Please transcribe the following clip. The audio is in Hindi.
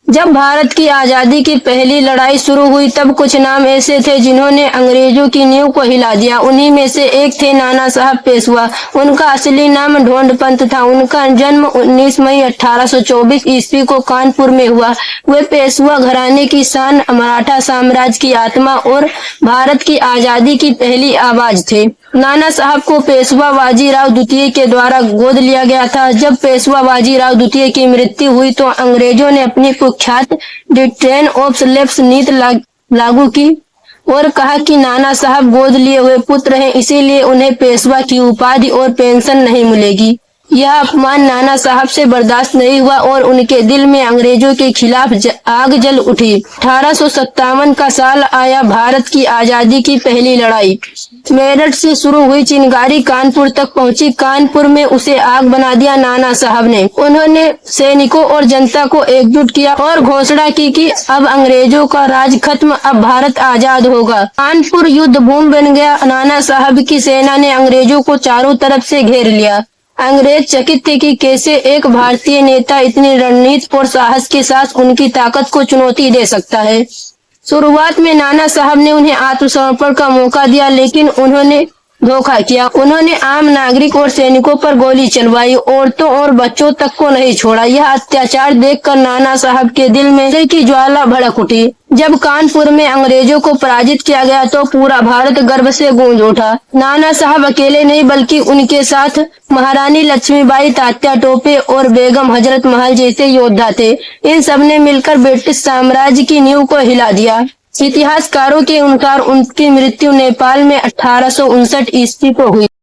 जब भारत की आजादी की पहली लड़ाई शुरू हुई तब कुछ नाम ऐसे थे जिन्होंने अंग्रेजों की नींव को हिला दिया। उन्हीं में से एक थे नाना साहब पेशवा। उनका असली नाम ढोंड पंत था। उनका जन्म 19 मई 1824 ईस्वी को कानपुर में हुआ। वे पेशवा घराने की शान, मराठा साम्राज्य की आत्मा और भारत की आजादी की पहली आवाज थे। नाना साहब को पेशवा बाजीराव द्वितीय के द्वारा गोद लिया गया था। जब पेशवा बाजीराव द्वितीय की मृत्यु हुई तो अंग्रेजों ने अपनी कुख्यात डिटेन ऑफ लेफ्ट नीति लागू की और कहा कि नाना साहब गोद लिए हुए पुत्र हैं, इसीलिए उन्हें पेशवा की उपाधि और पेंशन नहीं मिलेगी। यह अपमान नाना साहब से बर्दाश्त नहीं हुआ और उनके दिल में अंग्रेजों के खिलाफ आग जल उठी। 1857 का साल आया। भारत की आजादी की पहली लड़ाई मेरठ से शुरू हुई, चिंगारी कानपुर तक पहुंची। कानपुर में उसे आग बना दिया नाना साहब ने। उन्होंने सैनिकों और जनता को एकजुट किया और घोषणा की कि अब अंग्रेजों का राज खत्म, अब भारत आजाद होगा। कानपुर युद्ध भूमि बन गया। नाना साहब की सेना ने अंग्रेजों को चारों तरफ से घेर लिया। अंग्रेज चकित थे कि कैसे एक भारतीय नेता इतनी रणनीति और साहस के साथ उनकी ताकत को चुनौती दे सकता है। शुरुआत में नाना साहब ने उन्हें आत्मसमर्पण का मौका दिया, लेकिन उन्होंने धोखा किया। उन्होंने आम नागरिक और सैनिकों पर गोली चलवाई, औरतों और बच्चों तक को नहीं छोड़ा। यह अत्याचार देखकर नाना साहब के दिल में हृदय की ज्वाला भड़क उठी। जब कानपुर में अंग्रेजों को पराजित किया गया तो पूरा भारत गर्व से गूंज उठा। नाना साहब अकेले नहीं बल्कि उनके साथ महारानी लक्ष्मीबाई, तात्या टोपे और बेगम हजरत महल जैसे योद्धा थे। इन सब ने मिलकर ब्रिटिश साम्राज्य की नींव को हिला दिया। इतिहासकारों के अनुसार उनकी मृत्यु नेपाल में 1859 ईस्वी को हुई।